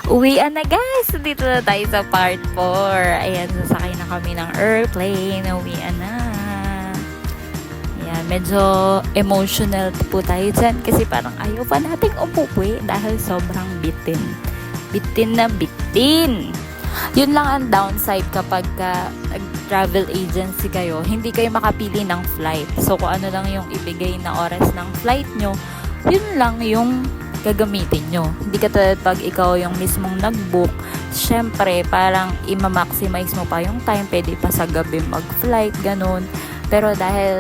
Uwian na guys! Dito na tayo sa part 4. Ayan, sasakay na kami ng airplane. Uwian na. Ayan, medyo emotional po tayo dyan kasi parang ayaw pa nating umuwi dahil sobrang bitin. Bitin na bitin! Yun lang ang downside kapag nag-travel agency kayo, hindi kayo makapili ng flight. So, kung ano lang yung ibigay na oras ng flight nyo, yun lang yung gagamitin nyo. Hindi katulad pag ikaw yung mismong nag-book, syempre, parang ima-maximize mo pa yung time, pwede pa sa gabi mag-flight, ganun. Pero dahil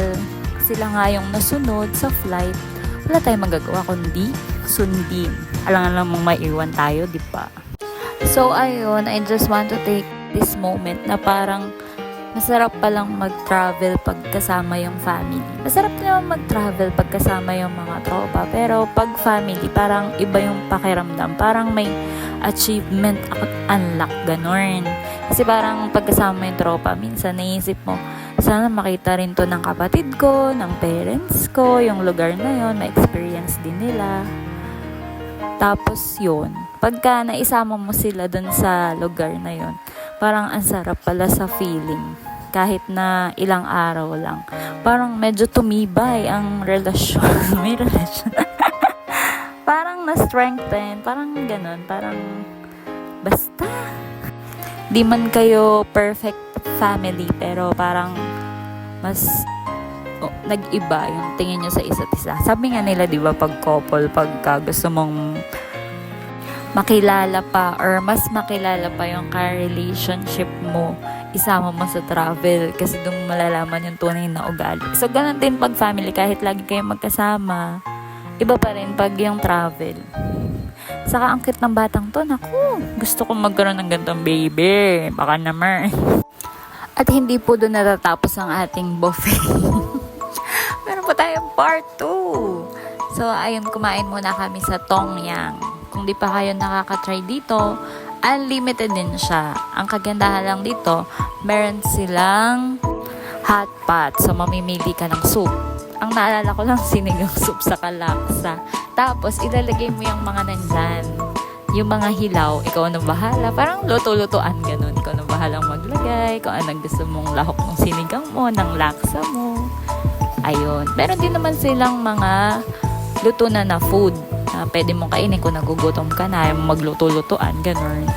sila nga yung nasunod sa flight, wala tayong magagawa kundi sundin. Alang-alang mong maiwan tayo, di ba? So, ayun, I just want to take this moment na parang masarap palang mag-travel pag kasama yung family. Masarap naman mag-travel pag kasama yung mga tropa. Pero pag family, parang iba yung pakiramdam. Parang may achievement unlock, ganun. Kasi parang pag kasama yung tropa, minsan naisip mo, sana makita rin to ng kapatid ko, ng parents ko, yung lugar na yon, ma-experience din nila. Tapos yun, pagka naisama mo sila dun sa lugar na yon, parang ang sarap pala sa feeling. Kahit na ilang araw lang. Parang medyo tumibay ang relasyon. May relasyon. Parang na-strengthen. Parang ganun. Parang basta. Di man kayo perfect family, pero parang mas nag-iba yung tingin nyo sa isa't isa. Sabi nga nila, di ba, pag couple, pagka gusto mong makilala pa or mas makilala pa yung ka-relationship mo, isama mo sa travel kasi doon malalaman yung tunay na ugali. So, ganun din pag family, kahit lagi kayong magkasama, iba pa rin pag yung travel. Saka ang cute ng batang to, naku, gusto kong magkaroon ng gantong baby. Baka naman. At hindi po doon natatapos ang ating buffet. Meron pa tayong part 2. So, ayun, kumain muna kami sa Tongyang. Kung di pa kayo nakaka-try dito, unlimited din siya. Ang kagandahan lang dito, meron silang hot pot. So, mamimili ka ng soup. Ang naalala ko lang, sinigang soup sa kalaksa. Tapos, ilalagay mo yung mga nandyan. Yung mga hilaw, ikaw na bahala. Parang luto-lutoan, ganun. Ikaw na bahalang maglagay. Kung anong gusto mong lahok ng sinigang mo, ng laksa mo. Ayun. Meron din naman silang mga luto na food. Pwede mong kainin kung nagugutom ka na, yung magluto-lutoan, ganun.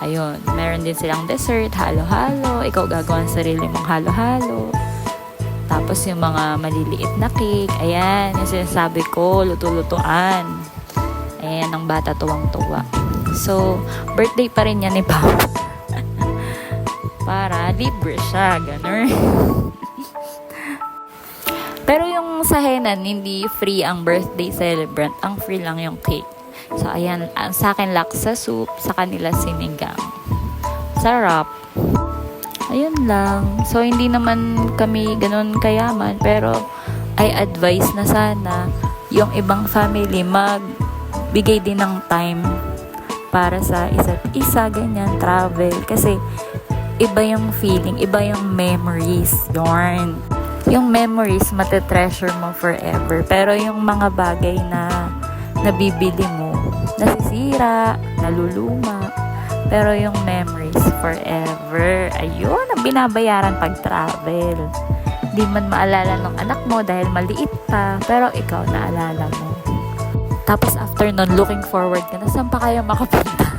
Ayun, meron din silang dessert, halo-halo, ikaw gagawa ng sarili mong halo-halo. Tapos yung mga maliliit na cake, ayan, yung sinasabi ko, luto-lutoan. Ayan, ang bata tuwang-tuwa. So, birthday pa rin yan ni Papa. Para libre siya, ganun. Pero yung sa Henan, hindi free ang birthday celebrant. Ang free lang yung cake. So, ayan. Sa akin, laksa soup. Sa kanila, sinigang. Sarap. Ayun lang. So, hindi naman kami ganun kayaman. Pero, I advise na sana yung ibang family magbigay din ng time para sa isa't isa, ganyan, travel. Kasi, iba yung feeling, iba yung memories. Yarn. Yung memories, matetreasure mo forever. Pero yung mga bagay na nabibili mo, nasisira, naluluma. Pero yung memories, forever. Ayun, ang binabayaran pag travel. Di man maalala ng anak mo dahil maliit pa, pero ikaw naalala mo. Tapos after nun, looking forward ka na, saan pa kayo makapunta?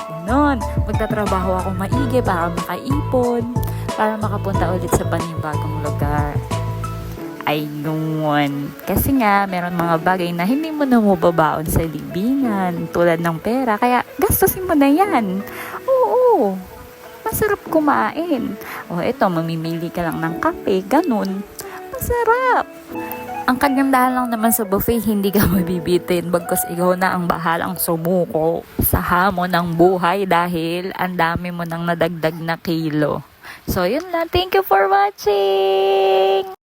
Ganon, magtatrabaho ako maigi para makaipon, para makapunta ulit sa panibagong lugar. Ayun. Kasi nga, meron mga bagay na hindi mo na mababaon sa libingan, tulad ng pera. Kaya, gastusin mo na yan. Oo. Masarap kumain. O, eto, mamimili ka lang ng kape. Ganun. Masarap. Ang kagandahan lang naman sa buffet, hindi ka mabibitin. Bagkus ikaw na ang bahalang sumuko sa hamon ng buhay dahil ang dami mo nang nadagdag na kilo. So, yun lang. Thank you for watching!